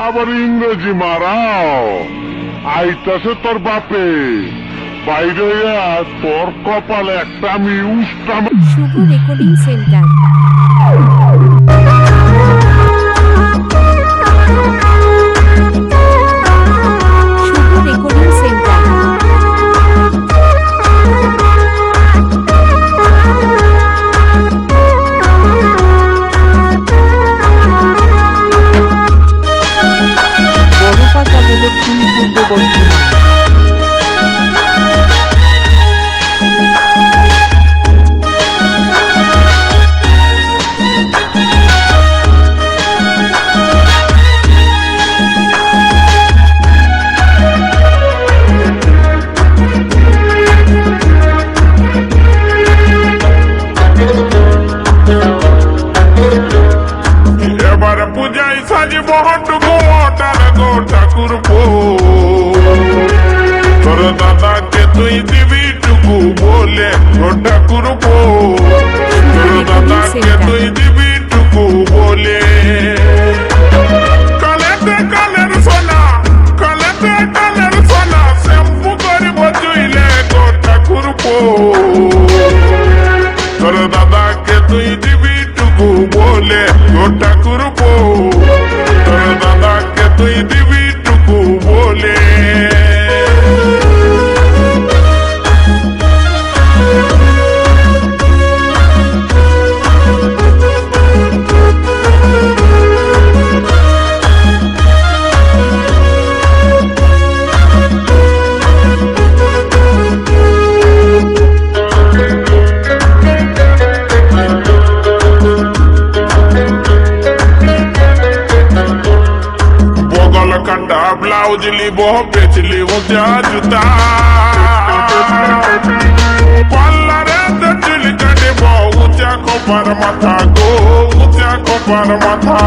আবার ইংরেজি মারাও। আইতাছে তোর বাপে, বাইরে তোর কপালে একটা আমি উষ্টাম। শুভ রেকর্ডিং সেন্টার। শুভ রেকর্ডিং সেন্টার। বড়পাতা হলো পূর্ব বর্ধমান। এবার পূজায় সাজিব হটুকু ওটার গো ঠাকুর পো, তোর দাদাকে তুই দিবি টুকু বলে গো ঠাকুর পো, তোর দাদাকে তুই দিবি টুকু বলে। কালেতে কালের সোনা, কালেতে কালের সোনা, শ্যাম্পু করিব চুইলে গো ঠাকুর পো, তোর দাদাকে তুই দিবি টুকু বলে গো ঠাকুর পো, তোর দাদাকে তুই দিবি টুকু বলে। কাটা ব্লাউজ লিব বেচলি উঁচা জুতা, পাল্লারে চুল কাটিব উঁচা খোপার মাথা গো উঁচা খোপার মাথা।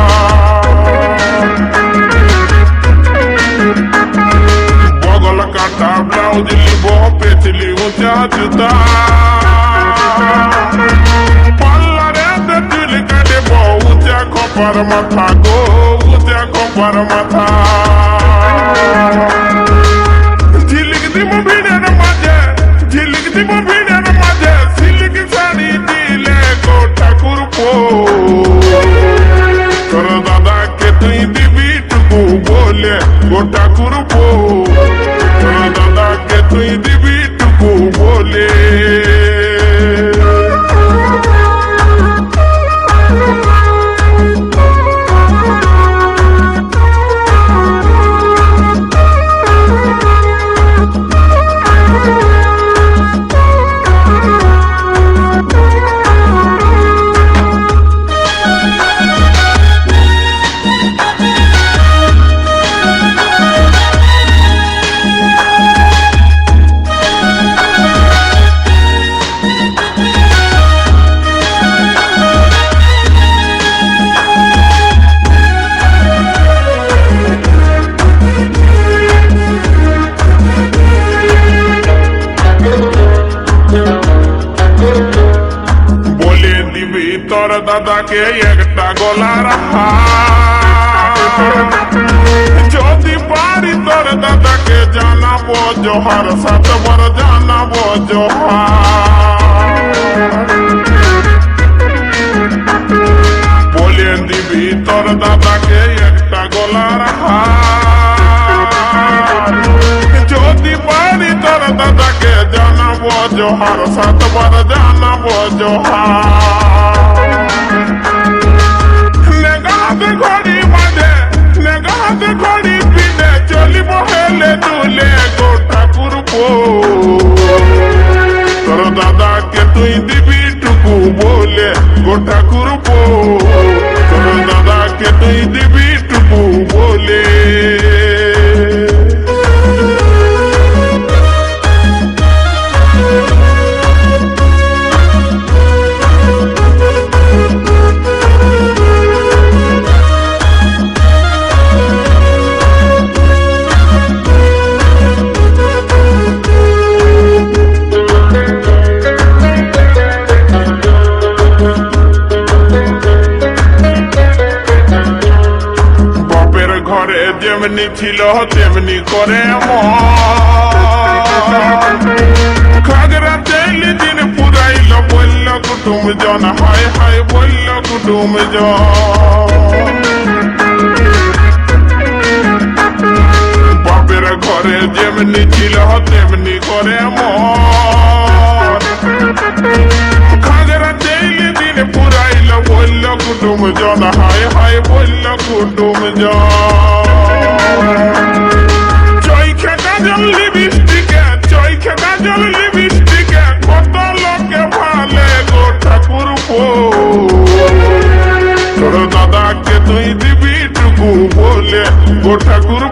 বগল কাটা ব্লাউজ লিব বেচলি উঁচা জুতা, পাল্লারে চুল কাটিব উঁচা খোপার মাথা গো উঁচা খোপার মাথা। ঝিলিক দিব ভিড়ের মাঝে, ঝিলিক দিব ভিড়ের মাঝে, সিল্ক শাড়ি দিলে গো ঠাকুর পো, তোর দাদাকে তুই দিবি টুকু বলে গো ঠাকুর পো, তোর দাদাকে তুই দিবি টুকু বলে। তোর দাদাকে একটা গলার হার, যদি পারি তোর দাদাকে জানাবো জোহার, সাতবার জানাবো জোহার। বলে দিবি তোর দাদাকে একটা গলার হার, যদি পারি তোর দাদাকে জানাবো জোহার, সাতবার জানাবো জোহার। নেগাতে ঘড়ি বাঁধে, নেগাতে ঘড়ি পিঁধে, চলিব হেলে দুলে গো ঠাকুর পো, তোর দাদাকে তুই দিবি টুকু বলে গো ঠাকুর পো, তোর দাদাকে তুই দিবি টুকু বলে। ঘরে যেমনি ছিল তেমনি করে খাগড়া চাইলে দিন পুরাইল বলল কুটুম জন হায় হায় বলল কুটুম জন বাপের ঘরে যেমনি ছিল তেমনি করে খাগড়া চাইলে দিন পুরাইল বলল কুটুম জন হায় হায় বলল কুটুম জন চই খেটা জল লিপস্টিকে চই খেটা জল লিপস্টিকে কত লোকে ভালে গো ঠাকুর তোর দাদাকে তুই দিবি টুকু বলে গো ঠাকুর